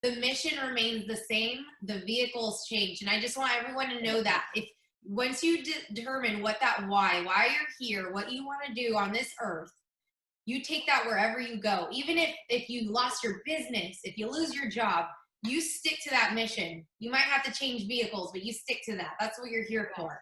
The mission remains the same. The vehicles change. And I just want everyone to know that if once you determine what that why you're here, what you want to do on this earth, you take that wherever you go. Even if you lost your business, if you lose your job, you stick to that mission. You might have to change vehicles, but you stick to that. That's what you're here for.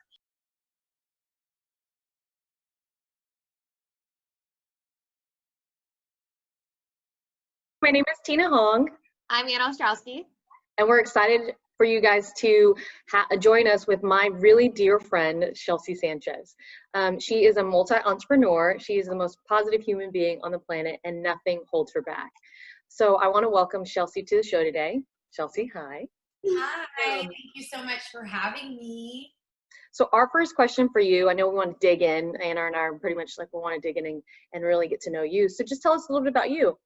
My name is Tina Hong, I'm Anna Ostrowski. and we're excited for you guys to join us with my really dear friend, Chelsea Sanchez. She is a multi-entrepreneur. She is the most positive human being on the planet, and nothing holds her back. So I want to welcome Chelsea to the show today. Chelsea, hi. Hi, thank you so much for having me. So our first question for you, I know we want to dig in, Anna and I are pretty much like we want to dig in and really get to know you. So just tell us a little bit about you.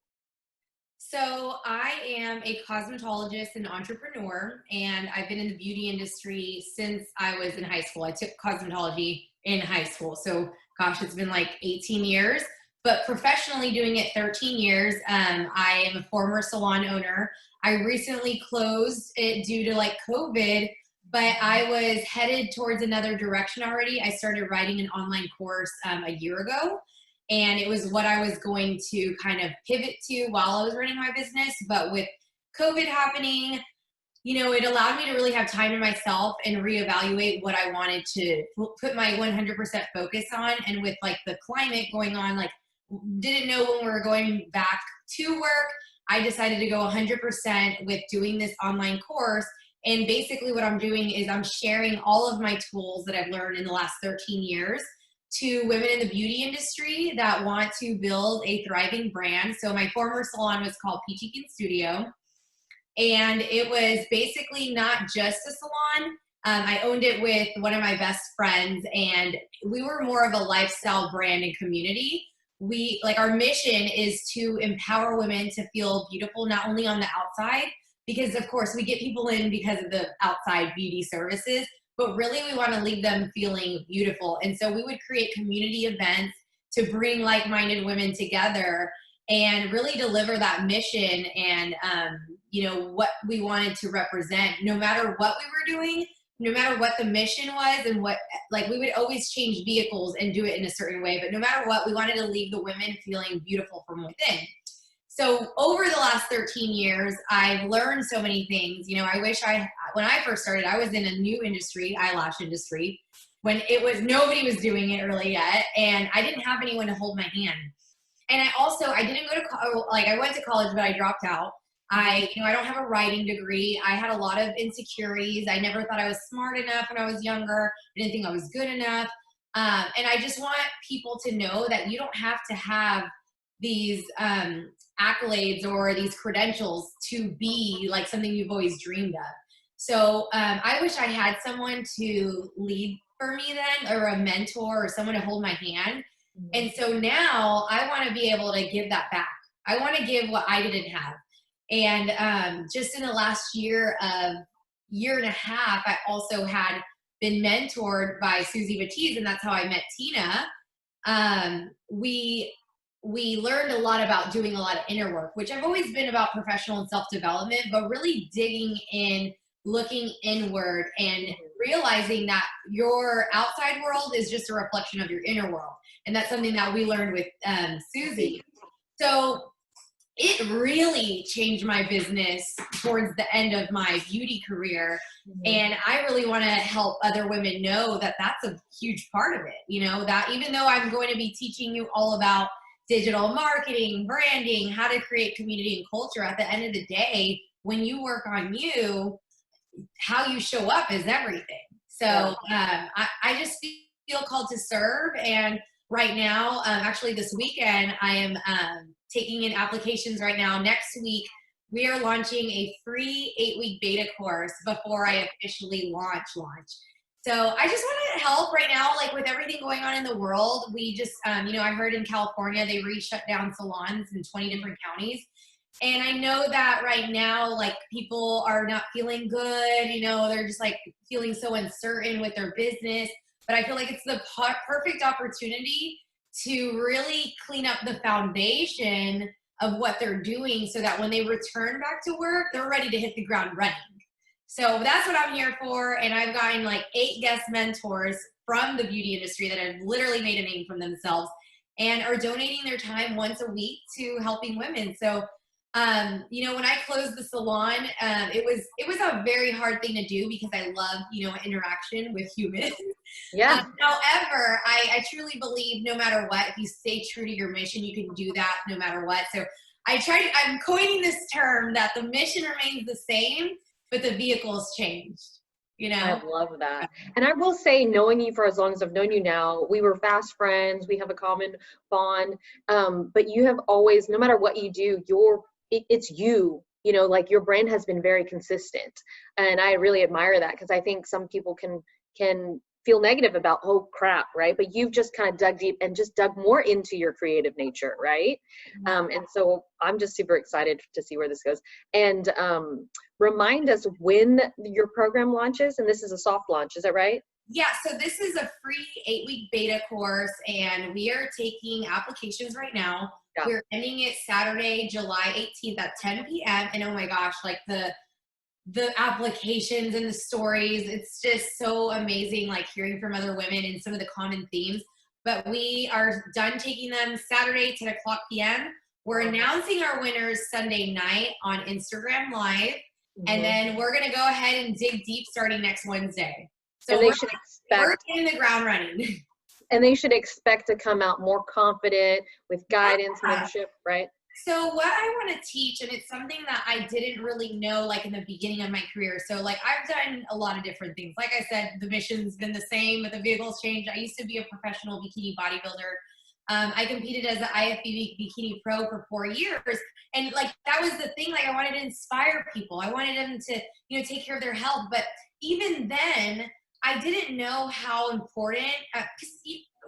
So I am a cosmetologist and entrepreneur, and I've been in the beauty industry since I was in high school. I took cosmetology in high school. So gosh, it's been like 18 years, but professionally doing it 13 years. I am a former salon owner. I recently closed it due to like COVID, but I was headed towards another direction already. I started writing an online course a year ago. And it was what I was going to kind of pivot to while I was running my business. But with COVID happening, it allowed me to really have time to myself and reevaluate what I wanted to put my 100% focus on. And with like the climate going on, like didn't know when we were going back to work, I decided to go 100% with doing this online course. And basically what I'm doing is I'm sharing all of my tools that I've learned in the last 13 years to women in the beauty industry that want to build a thriving brand. So my former salon was called Peachy Kin Studio, and it was basically not just a salon. I owned it with one of my best friends, and we were more of a lifestyle brand and community. Our mission is to empower women to feel beautiful, not only on the outside, because of course we get people in because of the outside beauty services, but really we want to leave them feeling beautiful. And so we would create community events to bring like-minded women together and really deliver that mission and, what we wanted to represent, no matter what we were doing, no matter what the mission was, and we would always change vehicles and do it in a certain way. But no matter what, we wanted to leave the women feeling beautiful from within. So over the last 13 years, I've learned so many things. I wish when I first started, I was in a new industry, eyelash industry, when nobody was doing it really yet. And I didn't have anyone to hold my hand. And I didn't go to college, I went to college, but I dropped out. I don't have a writing degree. I had a lot of insecurities. I never thought I was smart enough when I was younger. I didn't think I was good enough. And I just want people to know that you don't have to have these accolades or these credentials to be like something you've always dreamed of. So I wish I had someone to lead for me then, or a mentor or someone to hold my hand. And so now I want to be able to give that back. I want to give what I didn't have. And just in the last year and a half, I also had been mentored by Susie Batiste, and that's how I met Tina. We learned a lot about doing a lot of inner work, which I've always been about professional and self-development, but really digging in, looking inward, and realizing that your outside world is just a reflection of your inner world. And that's something that we learned with Susie. So it really changed my business towards the end of my beauty career. And I really want to help other women know that that's a huge part of it. That even though I'm going to be teaching you all about digital marketing, branding, how to create community and culture, at the end of the day, when you work on you, how you show up is everything. So I just feel called to serve. And right now, actually this weekend, I am taking in applications right now. Next week, we are launching a free 8-week beta course before I officially launch. So I just want to help right now, with everything going on in the world. We just, I heard in California, they shut down salons in 20 different counties. And I know that right now, people are not feeling good, they're just feeling so uncertain with their business. But I feel like it's the perfect opportunity to really clean up the foundation of what they're doing so that when they return back to work, they're ready to hit the ground running. So that's what I'm here for. And I've gotten like 8 guest mentors from the beauty industry that have literally made a name for themselves and are donating their time once a week to helping women. So, you know, when I closed the salon, it was a very hard thing to do because I love, you know, interaction with humans. Yeah. However, I truly believe no matter what, if you stay true to your mission, you can do that no matter what. So I'm coining this term that the mission remains the same, but the vehicle's changed, you I know? love that. And I will say, knowing you for as long as I've known you now, we were fast friends. We have a common bond. But you have always, no matter what you do, it's you. You know, like your brand has been very consistent, and I really admire that because I think some people can feel negative about, oh crap, right? But you've just kind of dug deep and just dug more into your creative nature, right? And so I'm just super excited to see where this goes. And remind us when your program launches, and this is a soft launch, is that right? Yeah, so this is a free 8-week beta course, and we are taking applications right now. Yeah. We're ending it Saturday, July 18th at 10 p.m. And oh my gosh, like the applications and the stories, it's just so amazing, like hearing from other women and some of the common themes. But we are done taking them Saturday, 10 o'clock p.m. We're announcing our winners Sunday night on Instagram Live. And then we're going to go ahead and dig deep starting next Wednesday. So and they should expect, we're getting the ground running. and they should expect to come out more confident with guidance, mentorship, right? So what I want to teach, and it's something that I didn't really know like in the beginning of my career. So like I've done a lot of different things. Like I said, the mission's been the same, but the vehicle's changed. I used to be a professional bikini bodybuilder. I competed as an IFBB bikini pro for 4 years. And like, that was the thing. Like I wanted to inspire people. I wanted them to, you know, take care of their health. But even then I didn't know how important,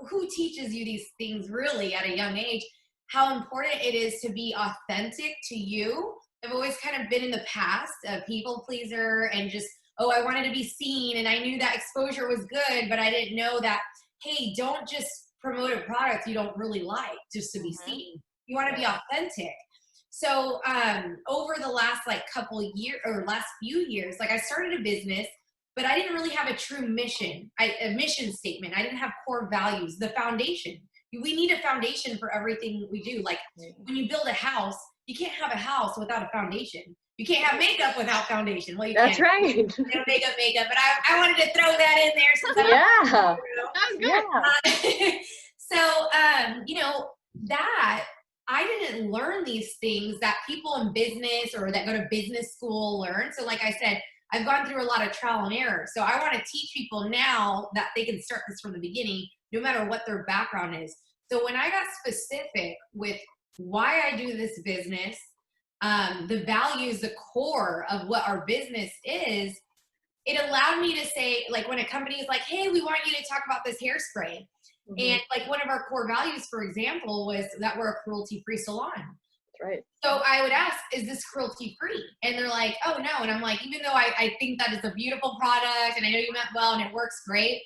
who teaches you these things really at a young age, how important it is to be authentic to you. I've always kind of been in the past a people pleaser and just, oh, I wanted to be seen. And I knew that exposure was good, but I didn't know that, hey, don't just promote a product you don't really like just to be seen. You want to be authentic. So over the last like couple of years or last few years, like I started a business, but I didn't really have a true mission, a mission statement. I didn't have core values, the foundation. We need a foundation for everything we do. Like when you build a house, you can't have a house without a foundation. You can't have makeup without foundation. Well, you That's can't. right. You know, makeup. But I wanted to throw that in there. Since Yeah. That's good. Yeah. So, you know, that I didn't learn these things that people in business or that go to business school learn. So like I said, I've gone through a lot of trial and error. So I want to teach people now that they can start this from the beginning, no matter what their background is. So when I got specific with why I do this business, the values, the core of what our business is, it allowed me to say, like when a company is like, hey, we want you to talk about this hairspray. And like one of our core values, for example, was that we're a cruelty-free salon. Right. So I would ask, is this cruelty free? And they're like, oh no. And I'm like, even though I think that it's a beautiful product and I know you meant well and it works great,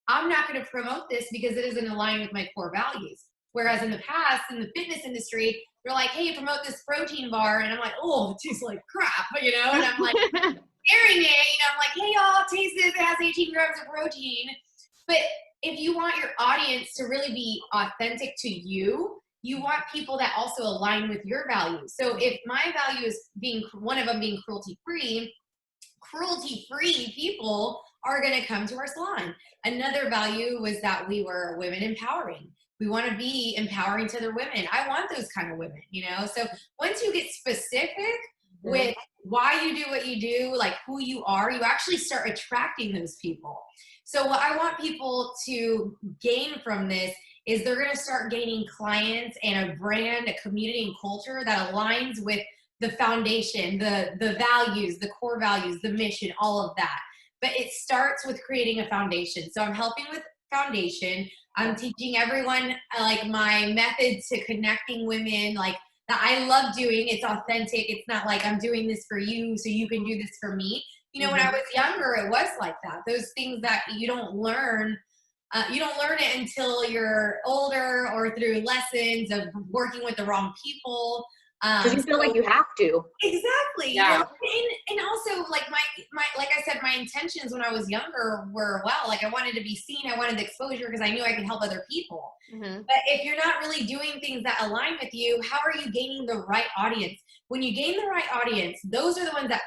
I'm not going to promote this because it isn't aligned with my core values. Whereas in the past, in the fitness industry, they're like, hey, promote this protein bar. And I'm like, oh, it tastes like crap, you know? And I'm like, sharing it, you know, I'm like, hey y'all, taste this, it has 18 grams of protein. But if you want your audience to really be authentic to you, you want people that also align with your values. So if my value is being one of them being cruelty free people are going to come to our salon. Another value was that we were women empowering. We want to be empowering to other women. I want those kind of women, you know? So once you get specific with why you do what you do, like who you are, you actually start attracting those people. So what I want people to gain from this is they're going to start gaining clients and a brand, a community and culture that aligns with the foundation, the values, the core values, the mission, all of that. But it starts with creating a foundation. So I'm helping with foundation. I'm teaching everyone like my method to connecting women, like that I love doing. It's authentic. It's not like I'm doing this for you so you can do this for me. You know, when I was younger, it was like that. Those things that you don't learn it until you're older or through lessons of working with the wrong people. Because you feel like So you have to. exactly, you know, Yeah. and also like my like I said, my intentions when I was younger were, well, like I wanted to be seen, I wanted the exposure because I knew I could help other people. Hmm. But if you're not really doing things that align with you, how are you gaining the right audience? When you gain the right audience, those are the ones that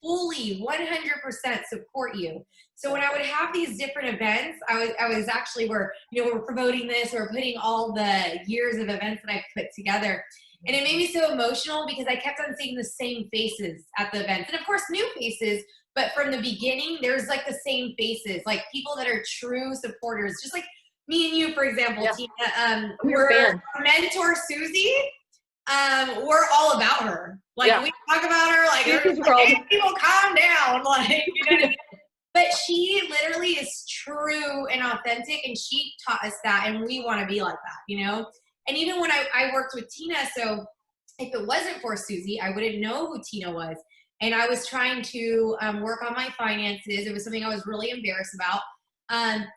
fully 100% support you. So when I would have these different events, I was actually, we're, you know, we're promoting this, we're putting all the years of events that I've put together. And it made me so emotional because I kept on seeing the same faces at the events. And of course, new faces, but from the beginning, there's like the same faces, like people that are true supporters, just like me and you, for example, Yeah. Tina. I'm your We're fan. our mentor, Susie. We're all about her. Like Yeah. we talk about her, like, Susie's like, world. hey, people calm down. Like, you know what I mean? But she literally is true and authentic, and she taught us that, and we want to be like that, you know? And even when I worked with Tina, so if it wasn't for Susie, I wouldn't know who Tina was. And I was trying to work on my finances. It was something I was really embarrassed about.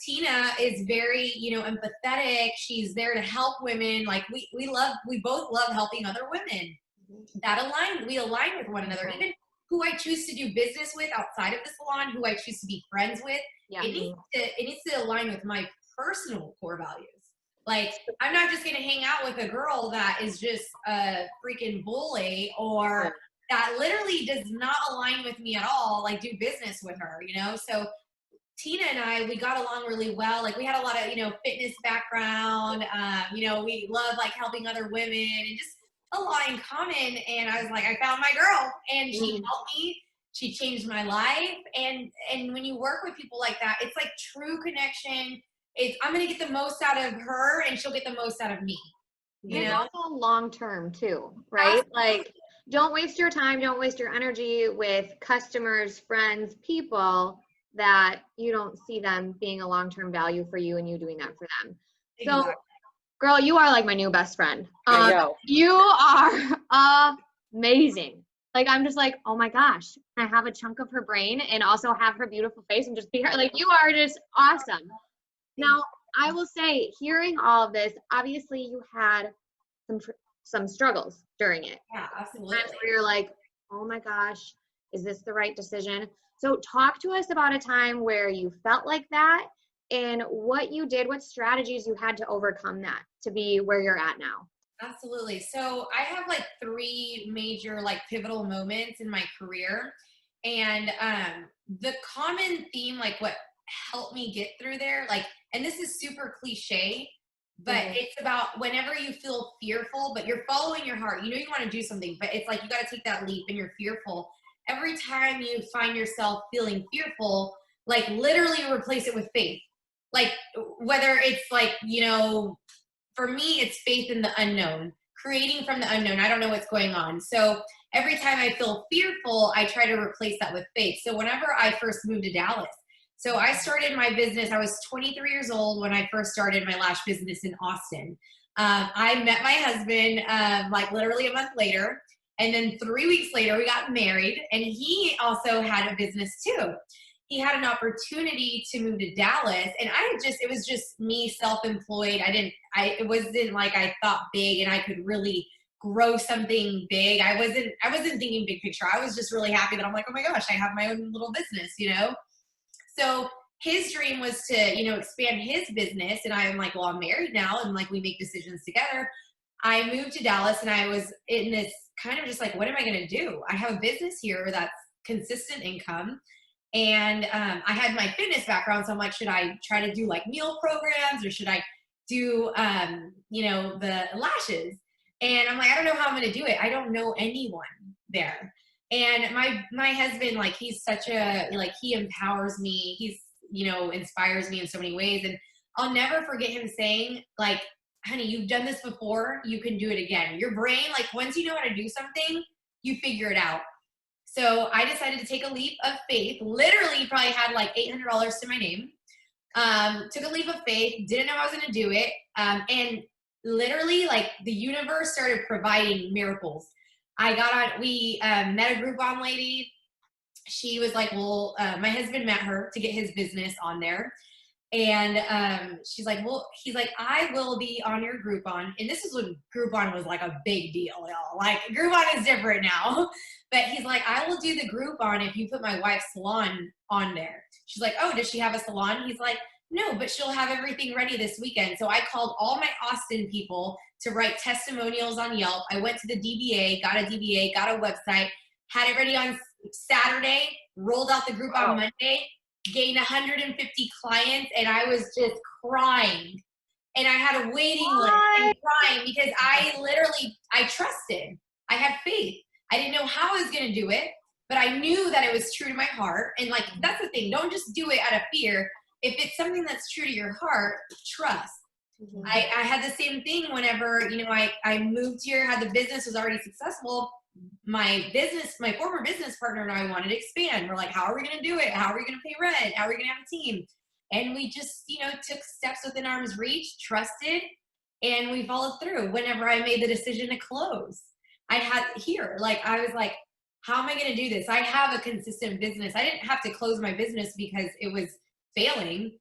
Tina is very, you know, empathetic. She's there to help women. Like we both love helping other women. We align with one another. Even who I choose to do business with outside of the salon, who I choose to be friends with, Yeah. it needs to align with my personal core values. Like, I'm not just going to hang out with a girl that is just a freaking bully or that literally does not align with me at all. Like, do business with her, you know? So Tina and I, we got along really well. Like, we had a lot of, you know, fitness background. You know, we love like helping other women and just a lot in common. And I was like, I found my girl, and she helped me. She changed my life. And when you work with people like that, it's like true connection. It's, I'm gonna get the most out of her, and she'll get the most out of me. You It's know, also long term too, right? Like, don't waste your time, don't waste your energy with customers, friends, people that you don't see them being a long term value for you and you doing that for them. exactly. So, girl, you are like my new best friend. I know. You are amazing. Like, I'm just like, oh my gosh, can I have a chunk of her brain and also have her beautiful face and just be her? Like, you are just awesome. Now, I will say, hearing all of this, obviously you had some struggles during it. Yeah, absolutely. Times where you're like, oh my gosh, is this the right decision? So talk to us about a time where you felt like that and what you did, what strategies you had to overcome that to be where you're at now. Absolutely. So I have like three major like pivotal moments in my career. And the common theme, like what helped me get through there, like, and this is super cliche, but it's about whenever you feel fearful, but you're following your heart, you know, you want to do something, but it's like, you got to take that leap and you're fearful. Every time you find yourself feeling fearful, like literally replace it with faith. Like whether it's like, you know, for me, it's faith in the unknown, creating from the unknown. I don't know what's going on. So every time I feel fearful, I try to replace that with faith. So whenever I first moved to Dallas, so I started my business, I was 23 years old when I first started my lash business in Austin. I met my husband like literally a month later. And then 3 weeks later, we got married, and he also had a business too. He had an opportunity to move to Dallas, and it was just me self-employed. It wasn't like I thought big and I could really grow something big. I wasn't thinking big picture. I was just really happy that I'm like, oh my gosh, I have my own little business, you know? So his dream was to, you know, expand his business. And I'm like, well, I'm married now, and like we make decisions together. I moved to Dallas, and I was in this kind of just like, what am I going to do? I have a business here that's consistent income. And I had my fitness background. So I'm like, should I try to do like meal programs, or should I do, you know, the lashes? And I'm like, I don't know how I'm going to do it. I don't know anyone there. And my husband, like, he's such a, like, he empowers me. He's, you know, inspires me in so many ways. And I'll never forget him saying, like, honey, you've done this before. You can do it again. Your brain, like, once you know how to do something, you figure it out. So I decided to take a leap of faith. Literally probably had like $800 to my name. Took a leap of faith, didn't know I was going to do it. And literally, like, the universe started providing miracles. We met a Groupon lady. She was like, well, my husband met her to get his business on there. And she's like, well, he's like, I will be on your Groupon. And this is when Groupon was like a big deal, y'all. Like Groupon is different now. But he's like, I will do the Groupon if you put my wife's salon on there. She's like, oh, does she have a salon? He's like, no, but she'll have everything ready this weekend. So I called all my Austin people to write testimonials on Yelp. I went to the DBA, got a website, had it ready on Saturday, rolled out the Groupon Wow. Monday, gained 150 clients, and I was just crying. And I had a waiting list and crying because I trusted. I had faith. I didn't know how I was going to do it, but I knew that it was true to my heart. And like, that's the thing. Don't just do it out of fear. If it's something that's true to your heart, trust. Mhm. I had the same thing whenever, I moved here, had the business was already successful. My former business partner and I wanted to expand. We're like, how are we going to do it? How are we going to pay rent? How are we going to have a team? And we just, took steps within arm's reach, trusted, and we followed through. Whenever I made the decision to close, I was like, how am I going to do this? I have a consistent business. I didn't have to close my business because it was failing.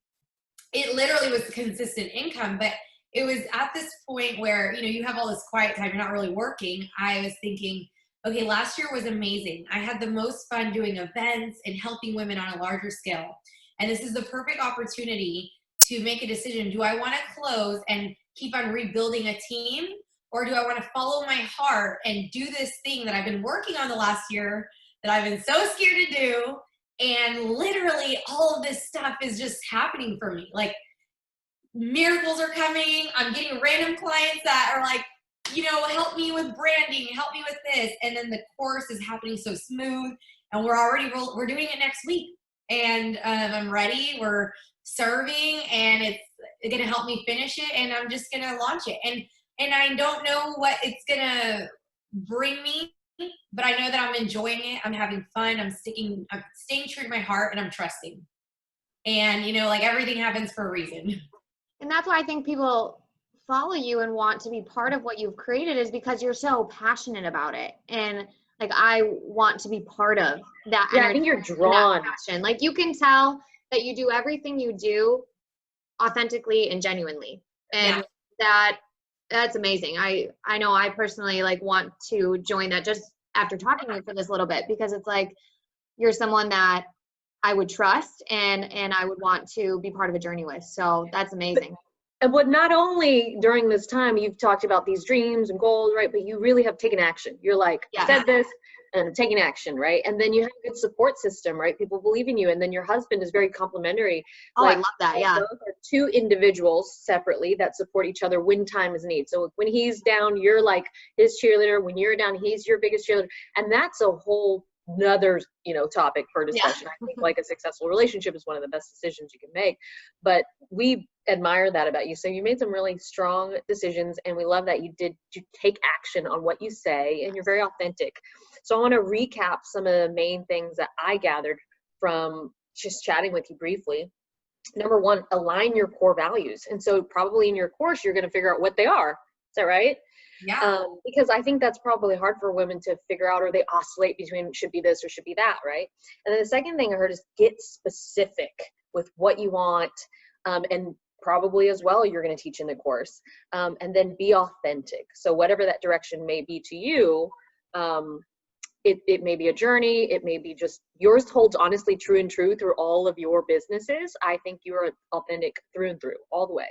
It literally was consistent income, but it was at this point where, you have all this quiet time, you're not really working. I was thinking, okay, last year was amazing. I had the most fun doing events and helping women on a larger scale. And this is the perfect opportunity to make a decision. Do I want to close and keep on rebuilding a team? Or do I want to follow my heart and do this thing that I've been working on the last year that I've been so scared to do? And literally all of this stuff is just happening for me. Like miracles are coming. I'm getting random clients that are like, help me with branding, help me with this. And then the course is happening so smooth. And we're doing it next week. And I'm ready. We're serving and it's going to help me finish it. And I'm just going to launch it. And I don't know what it's going to bring me, but I know that I'm enjoying it. I'm having fun. I'm staying true to my heart, and I'm trusting. And, like everything happens for a reason. And that's why I think people follow you and want to be part of what you've created, is because you're so passionate about it. And like, I want to be part of that. Yeah, I think you're drawn. Passion. Like, you can tell that you do everything you do authentically and genuinely. And that's amazing. I know I personally like want to join that just after talking to you for this little bit, because it's like, you're someone that I would trust and I would want to be part of a journey with. So that's amazing. And what, not only during this time you've talked about these dreams and goals, right? But you really have taken action. You're like, I said this and I'm taking action, right? And then you have a good support system, right? People believe in you. And then your husband is very complimentary. Oh, I love that. Yeah. Those are two individuals separately that support each other when time is needed. So when he's down, you're like his cheerleader. When you're down, he's your biggest cheerleader. And that's a whole another topic for discussion. I think like a successful relationship is one of the best decisions you can make, but we admire that about you. So you made some really strong decisions, and we love that you take action on what you say, and you're very authentic. So I want to recap some of the main things that I gathered from just chatting with you briefly. Number one, align your core values. And so probably in your course you're going to figure out what they are. Is that right? Yeah. Because I think that's probably hard for women to figure out, or they oscillate between should be this or should be that, right? And then the second thing I heard is get specific with what you want, and probably as well you're going to teach in the course, and then be authentic. So whatever that direction may be to you, it may be a journey, it may be just yours holds honestly true and true through all of your businesses. I think you're authentic through and through, all the way.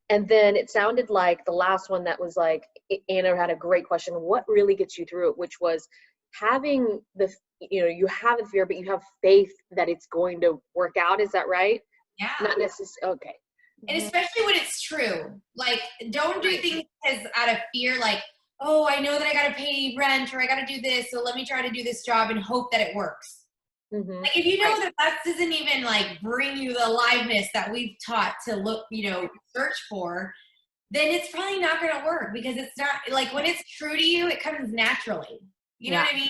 And then it sounded like the last one that was like, Anna had a great question. What really gets you through it? Which was having you have the fear, but you have faith that it's going to work out. Is that right? Yeah. Not necessarily. Okay. And especially when it's true. Like, don't do things out of fear. Like, oh, I know that I got to pay rent or I got to do this, so let me try to do this job and hope that it works. Mm-hmm. Like, if you know that doesn't even like bring you the aliveness that we've taught to look, search for, then it's probably not going to work, because it's not like, when it's true to you, it comes naturally. You know what I mean?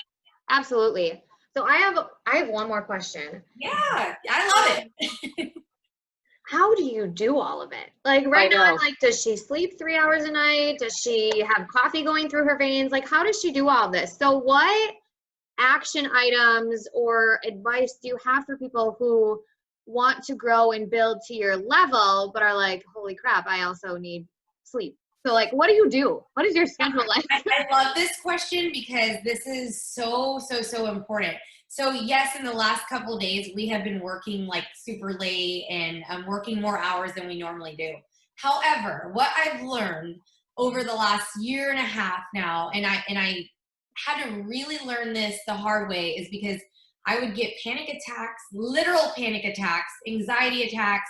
Absolutely. So I have one more question. Yeah, I love it. How do you do all of it? Like right now, I'm like, does she sleep 3 hours a night? Does she have coffee going through her veins? Like, how does she do all this? So what action items or advice do you have for people who want to grow and build to your level, but are like, holy crap, I also need sleep. So like, what do you do? What is your schedule like? I love this question because this is so important. So yes, in the last couple of days, we have been working like super late and working more hours than we normally do. However, what I've learned over the last year and a half now, and I had to really learn this the hard way, is because I would get panic attacks, literal panic attacks, anxiety attacks,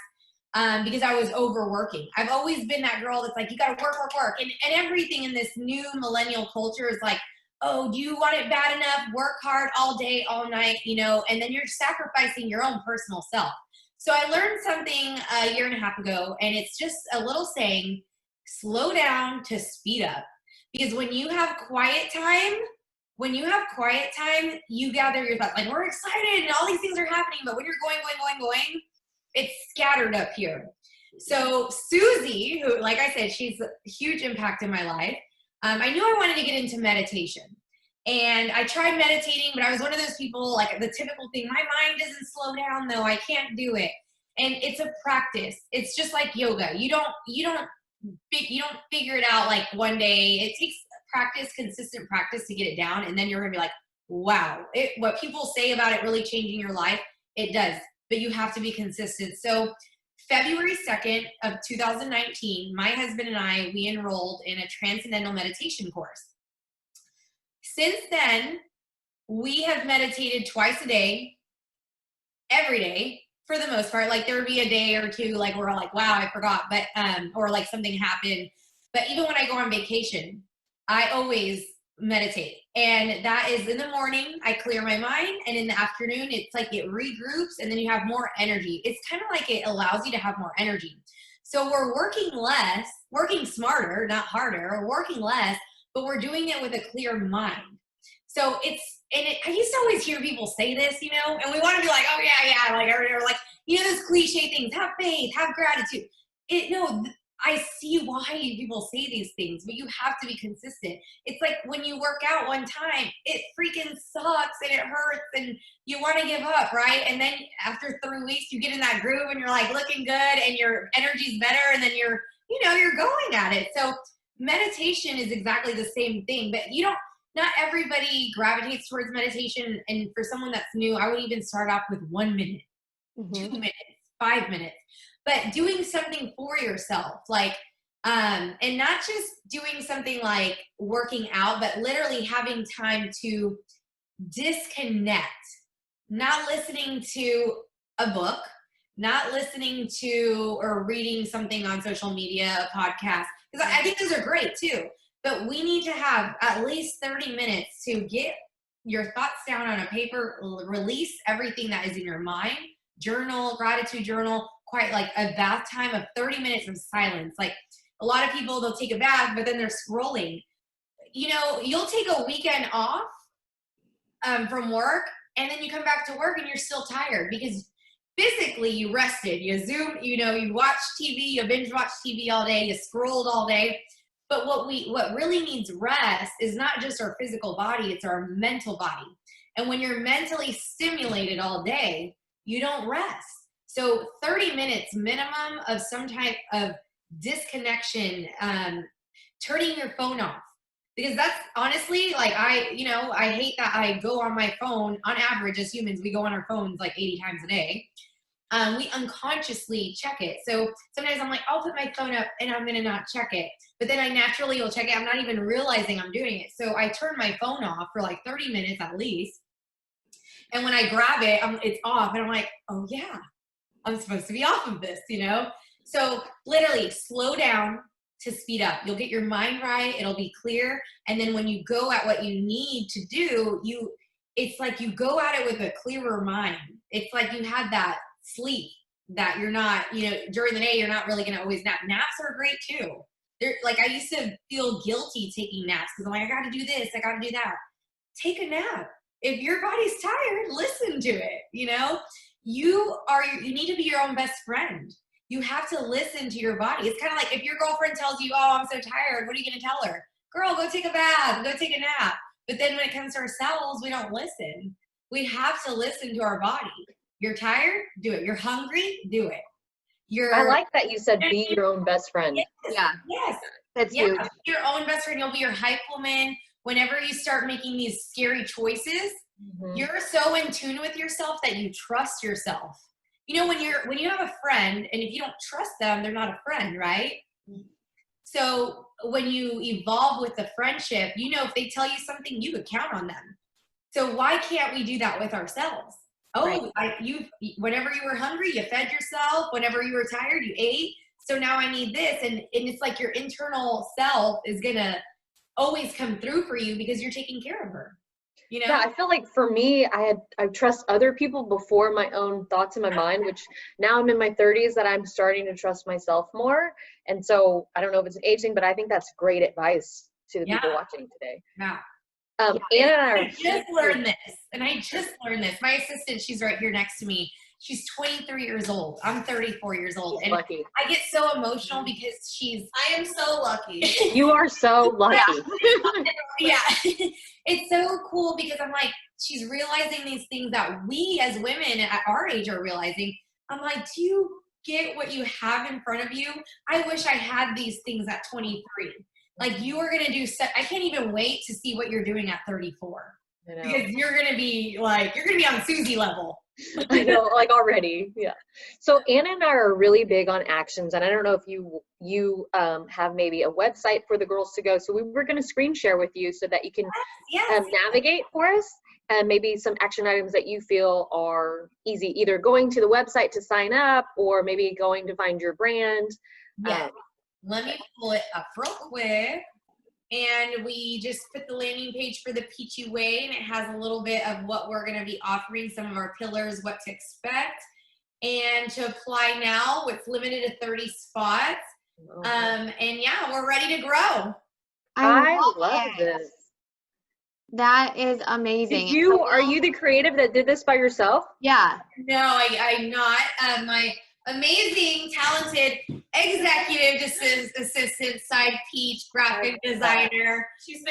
because I was overworking. I've always been that girl that's like, you gotta work. And everything in this new millennial culture is like, oh, do you want it bad enough? Work hard all day, all night, you know, and then you're sacrificing your own personal self. So I learned something a year and a half ago, and it's just a little saying, slow down to speed up. Because when you have quiet time, you gather your thoughts. Like, we're excited and all these things are happening, but when you're going, it's scattered up here. So Susie, who, like I said, she's a huge impact in my life. I knew I wanted to get into meditation. And I tried meditating, but I was one of those people, like the typical thing, my mind doesn't slow down though, I can't do it. And it's a practice. It's just like yoga. You don't figure it out like one day. It takes practice, consistent practice to get it down. And then you're gonna be like, wow, what people say about it really changing your life, it does, but you have to be consistent. So February 2nd of 2019, my husband and I, we enrolled in a transcendental meditation course. Since then, we have meditated twice a day, every day, for the most part. Like there would be a day or two, like we're like, wow, I forgot, but, or like something happened. But even when I go on vacation, I always meditate. And that is in the morning, I clear my mind. And in the afternoon, it's like it regroups and then you have more energy. It's kind of like it allows you to have more energy. So we're working less, working smarter, not harder, or working less, but we're doing it with a clear mind. So I used to always hear people say this, you know, and we want to be like, oh yeah, like everybody, like, you know, those cliche things, have faith, have gratitude. I see why people say these things, but you have to be consistent. It's like when you work out one time, it freaking sucks and it hurts and you want to give up, right? And then after 3 weeks, you get in that groove and you're like looking good and your energy's better and then you're going at it. So meditation is exactly the same thing, but not everybody gravitates towards meditation. And for someone that's new, I would even start off with 1 minute, 2 minutes, 5 minutes. But doing something for yourself, like, and not just doing something like working out, but literally having time to disconnect, not listening to a book, not listening to or reading something on social media, a podcast, because I think those are great too. But we need to have at least 30 minutes to get your thoughts down on a paper, release everything that is in your mind, journal, gratitude journal, quite like a bath time of 30 minutes of silence. Like a lot of people, they'll take a bath, but then they're scrolling. You know, you'll take a weekend off from work, and then you come back to work and you're still tired because physically you rested, you Zoom, you watch TV, you binge watch TV all day, you scrolled all day. But what really needs rest is not just our physical body, it's our mental body. And when you're mentally stimulated all day, you don't rest. So 30 minutes minimum of some type of disconnection, turning your phone off. Because that's honestly, like I hate that I go on my phone. On average, as humans, we go on our phones like 80 times a day. We unconsciously check it. So sometimes I'm like, I'll put my phone up and I'm going to not check it. But then I naturally will check it. I'm not even realizing I'm doing it. So I turn my phone off for like 30 minutes at least. And when I grab it, it's off. And I'm like, oh yeah, I'm supposed to be off of this, So literally slow down to speed up. You'll get your mind right. It'll be clear. And then when you go at what you need to do, it's like you go at it with a clearer mind. It's like you had that sleep that you're not, during the day, you're not really going to always nap. Naps are great too. Like I used to feel guilty taking naps because I'm like, I got to do this, I got to do that. Take a nap. If your body's tired, listen to it. You need to be your own best friend. You have to listen to your body. It's kind of like if your girlfriend tells you, oh, I'm so tired, what are you going to tell her? Girl, go take a bath, go take a nap. But then when it comes to ourselves, we don't listen. We have to listen to our body. You're tired? Do it. You're hungry? Do it. I like that you said be your own best friend. Yeah. Yes. That's Yeah. huge. Be your own best friend. You'll be your hype woman. Whenever you start making these scary choices, you're so in tune with yourself that you trust yourself. You know, when you have a friend, and if you don't trust them, they're not a friend, right? So when you evolve with the friendship, you know, if they tell you something, you could count on them. So why can't we do that with ourselves? Oh, whenever you were hungry, you fed yourself. Whenever you were tired, you ate. So now I need this. And it's like your internal self is going to always come through for you because you're taking care of her. You know? Yeah, I feel like for me, I trust other people before my own thoughts in my mind, which now I'm in my 30s that I'm starting to trust myself more. And so I don't know if it's an age thing, but I think that's great advice to the people watching today. Yeah. Anna and I just learned this. My assistant, she's right here next to me. She's 23 years old. I'm 34 years old. She's and lucky. I get so emotional because I am so lucky. You are so lucky. Yeah. It's so cool because I'm like, she's realizing these things that we as women at our age are realizing. I'm like, do you get what you have in front of you? I wish I had these things at 23. Like you are going to do I can't even wait to see what you're doing at 34. Because you're going to be on Susie level. I know, like already. Yeah. So Anna and I are really big on actions. And I don't know if you have maybe a website for the girls to go. So we were going to screen share with you so that you can navigate for us, and maybe some action items that you feel are easy, either going to the website to sign up or maybe going to find your brand. Yeah. Let me pull it up real quick. And we just put the landing page for the Peachy Way, and it has a little bit of what we're going to be offering, some of our pillars, what to expect. And to apply now, it's limited to 30 spots. And yeah, we're ready to grow. I love this. That is amazing. Are you the creative that did this by yourself? Yeah. No, I'm not. My amazing, talented executive assistant, side Peach, graphic designer.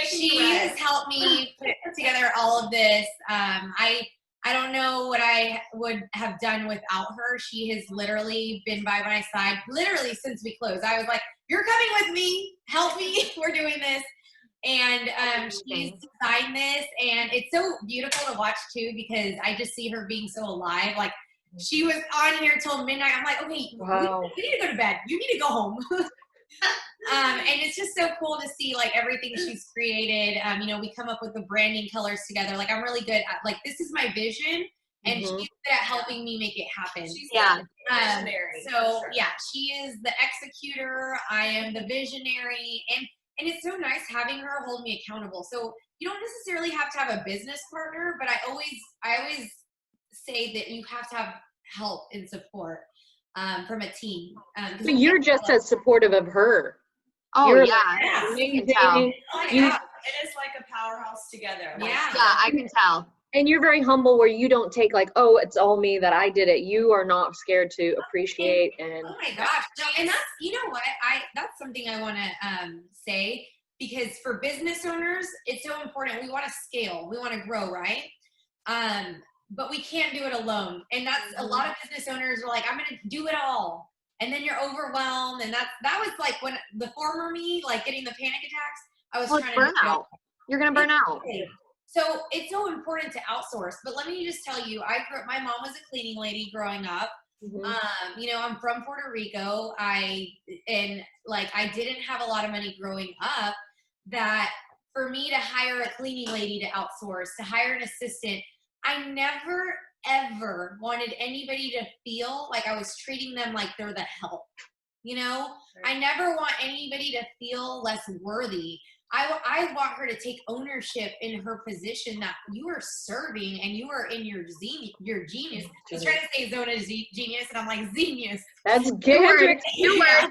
She has helped me put together all of this. I don't know what I would have done without her. She has literally been by my side literally since we closed. I was like, you're coming with me. Help me. We're doing this. And she's designed this, and it's so beautiful to watch too because I just see her being so alive. Like she was on here till midnight. I'm like, okay, we need to go to bed. You need to go home. And it's just so cool to see like everything she's created. You know, we come up with the branding colors together. Like I'm really good at like this is my vision, and she's good at helping me make it happen. Visionary. So yeah, she is the executor. I am the visionary, and it's so nice having her hold me accountable. So you don't necessarily have to have a business partner, but I always say that you have to have help and support from a team. But you're just as supportive of her. Oh, you're you can tell. It is like a powerhouse together. Yeah, I can tell. And you're very humble where you don't take like, oh, it's all me that I did it. You are not scared to appreciate and. Oh my gosh. No, and that's, you know what, that's something I want to say, because for business owners, it's so important. We want to scale. We want to grow, right? But we can't do it alone. And that's a lot of business owners are like, I'm going to do it all. And then you're overwhelmed. And that was like when the former me, like getting the panic attacks, I was trying to burn out. You're going to burn out. So it's so important to outsource. But let me just tell you, my mom was a cleaning lady growing up. You know, I'm from Puerto Rico. I didn't have a lot of money growing up, that for me to hire a cleaning lady to outsource, to hire an assistant, I never, ever wanted anybody to feel like I was treating them like they're the help. You know, I never want anybody to feel less worthy. I want her to take ownership in her position that you are serving and you are in your genius. I was trying to say zone of genius, and I'm like, genius. That's good. Yeah.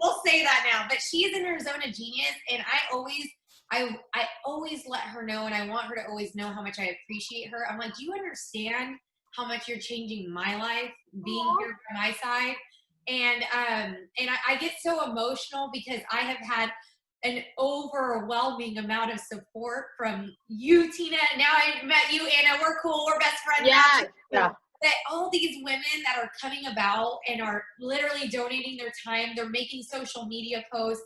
We'll say that now. But she is in her zone of genius, and I always let her know, and I want her to always know how much I appreciate her. I'm like, do you understand how much you're changing my life being here by my side? And I get so emotional because I have had an overwhelming amount of support from you, Tina. Now I met you, Anna. We're cool. We're best friends. Yeah. that all these women that are coming about and are literally donating their time, they're making social media posts.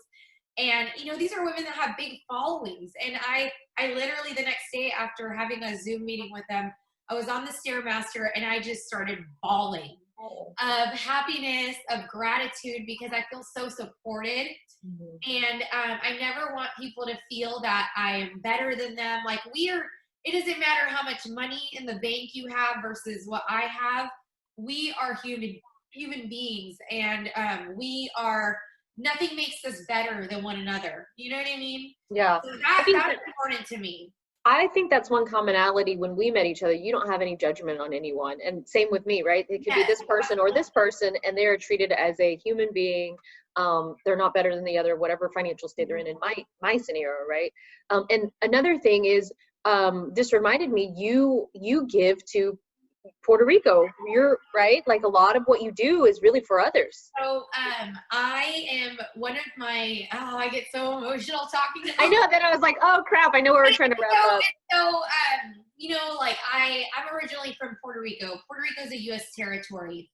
And, you know, these are women that have big followings. And I literally the next day after having a Zoom meeting with them, I was on the Stairmaster and I just started bawling of happiness, of gratitude, because I feel so supported. And I never want people to feel that I am better than them. Like it doesn't matter how much money in the bank you have versus what I have. We are human beings, and nothing makes us better than one another. You know what I mean? Yeah. So that's important to me. I think that's one commonality when we met each other. You don't have any judgment on anyone. And same with me, right? It could be this person or this person, and they're treated as a human being. They're not better than the other, whatever financial state they're in my scenario, right? And another thing is, this reminded me, you give to Puerto Rico. You're right. Like a lot of what you do is really for others. So I am one of my, I get so emotional talking about I know that. I was like, oh crap, I know where we're trying to wrap up. So, you know, like I'm originally from Puerto Rico. Puerto Rico is a U.S. territory,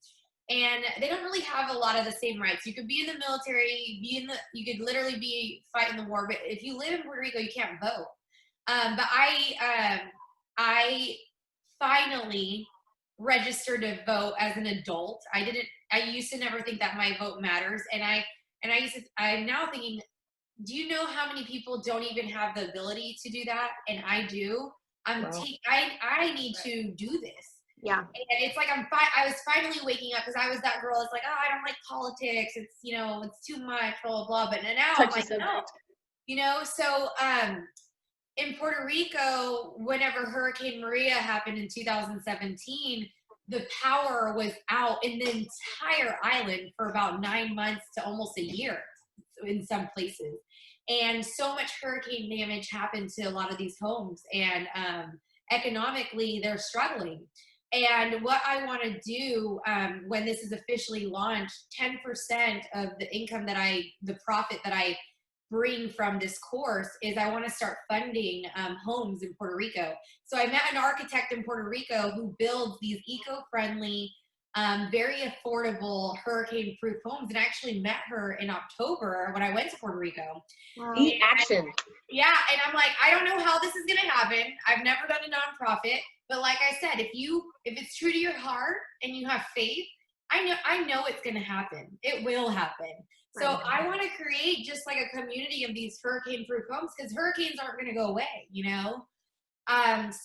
and they don't really have a lot of the same rights. You could be in the military, you could literally be fighting the war, but if you live in Puerto Rico, you can't vote. But I finally registered to vote as an adult. I used to never think that my vote matters. And I'm now thinking, do you know how many people don't even have the ability to do that? And I do. I need to do this. Yeah. And it's like, I was finally waking up, because I was that girl. It's like, I don't like politics. It's, you know, it's too much, blah, blah, blah. But now I'm like, no, you know, so, in Puerto Rico, whenever Hurricane Maria happened in 2017, the power was out in the entire island for about 9 months to almost a year in some places. And so much hurricane damage happened to a lot of these homes. And economically, they're struggling. And what I want to do when this is officially launched, 10% of the income the profit that I bring from this course is I want to start funding homes in Puerto Rico. So I met an architect in Puerto Rico who builds these eco-friendly, very affordable hurricane-proof homes, and I actually met her in October when I went to Puerto Rico. Wow. Action. Yeah, and I'm like, I don't know how this is going to happen. I've never done a nonprofit, but like I said, if it's true to your heart and you have faith, I know it's going to happen. It will happen. So I want to create just like a community of these hurricane-proof homes, because hurricanes aren't going to go away, you know?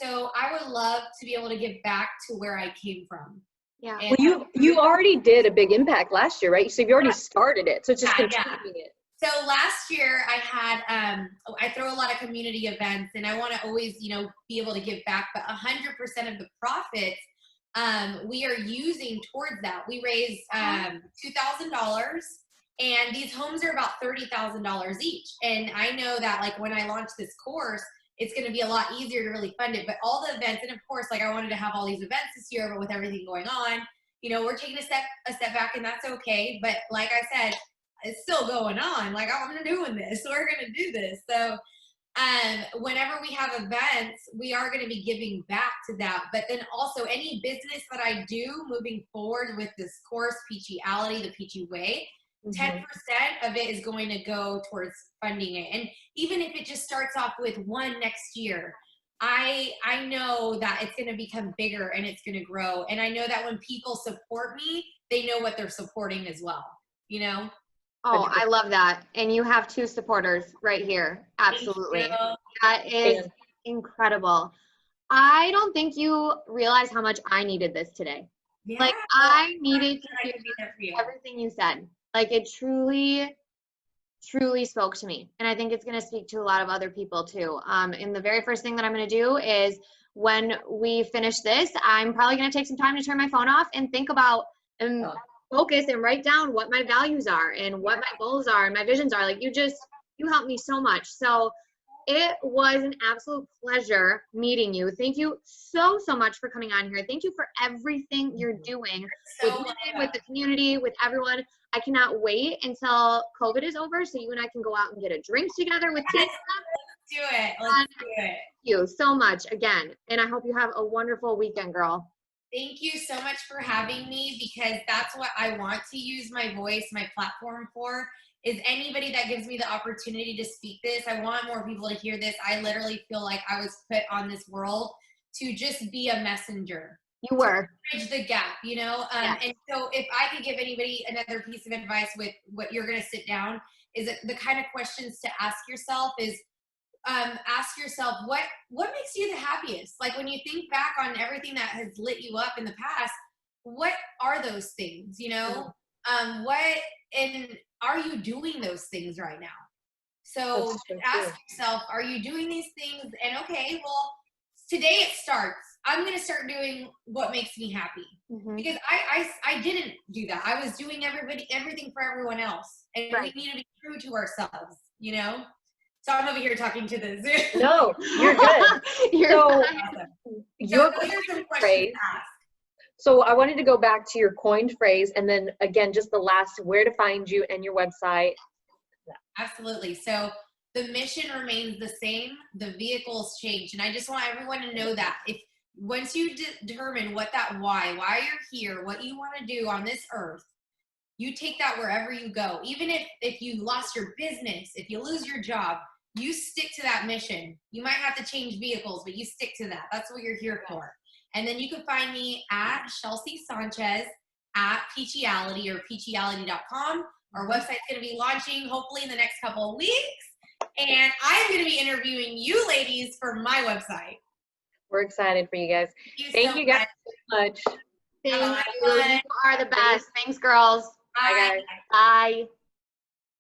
So I would love to be able to give back to where I came from. Yeah. And Well, you already did a big impact last year, right? So you've already started it. So it's just continuing it. So last year I had, I throw a lot of community events, and I want to always, you know, be able to give back, but 100% of the profits we are using towards that. We raised $2,000. And these homes are about $30,000 each. And I know that, like, when I launch this course, it's going to be a lot easier to really fund it. But all the events, and of course, like, I wanted to have all these events this year, but with everything going on, you know, we're taking a step back, and that's okay. But like I said, it's still going on. Like, I'm doing this. So we're going to do this. So whenever we have events, we are going to be giving back to that. But then also any business that I do moving forward with this course, Peachyality, the Peachy Way, 10% of it is going to go towards funding it. And even if it just starts off with one next year, I know that it's going to become bigger and it's going to grow. And I know that when people support me, they know what they're supporting as well, you know? Oh, I love that. And you have 2 supporters right here. Absolutely. That is incredible. I don't think you realize how much I needed this today. Yeah. Like, I needed to I hear could be there for you. everything you said. Like, it truly spoke to me. And I think it's going to speak to a lot of other people too. And the very first thing that I'm going to do is, when we finish this, I'm probably going to take some time to turn my phone off and think about and focus and write down what my values are and what my goals are and my visions are. Like, you helped me so much. So it was an absolute pleasure meeting you. Thank you so much for coming on here. Thank you for everything you're doing with women, with the community, with everyone. I cannot wait until COVID is over so you and I can go out and get a drink together with Tina. Let's do it. Let's do it. Thank you so much again. And I hope you have a wonderful weekend, girl. Thank you so much for having me, because that's what I want to use my voice, my platform for, is anybody that gives me the opportunity to speak this. I want more people to hear this. I literally feel like I was put on this world to just be a messenger. You were. Bridge the gap, you know? Yes. And so if I could give anybody another piece of advice with what you're going to sit down, is that the kind of questions to ask yourself is, ask yourself what makes you the happiest. Like when you think back on everything that has lit you up in the past, what are those things, you know? What, and are you doing those things right now? So That's so ask true. yourself, are you doing these things? And okay, well, today it starts. I'm going to start doing what makes me happy, because I didn't do that. I was doing everything for everyone else, and Right. we need to be true to ourselves, you know? So I'm over here talking to the Zoom. No, you're good. You're So Awesome. your So those are some coined questions phrase. to ask. So I wanted to go back to your coined phrase, and then again, just the last, where to find you and your website. Absolutely. So the mission remains the same. The vehicles change. And I just want everyone to know that if once you determine what that why you're here, what you want to do on this earth, you take that wherever you go. Even if you lost your business, if you lose your job, you stick to that mission. You might have to change vehicles, but you stick to that. That's what you're here for. And then you can find me at Chelsea Sanchez at Peachiality or peachiality.com. Our website's going to be launching hopefully in the next couple of weeks. And I'm going to be interviewing you ladies for my website. We're excited for you guys. Thank you guys so much. Thank Bye. you. You are the best. Thanks, girls. Bye. Bye, guys. Bye.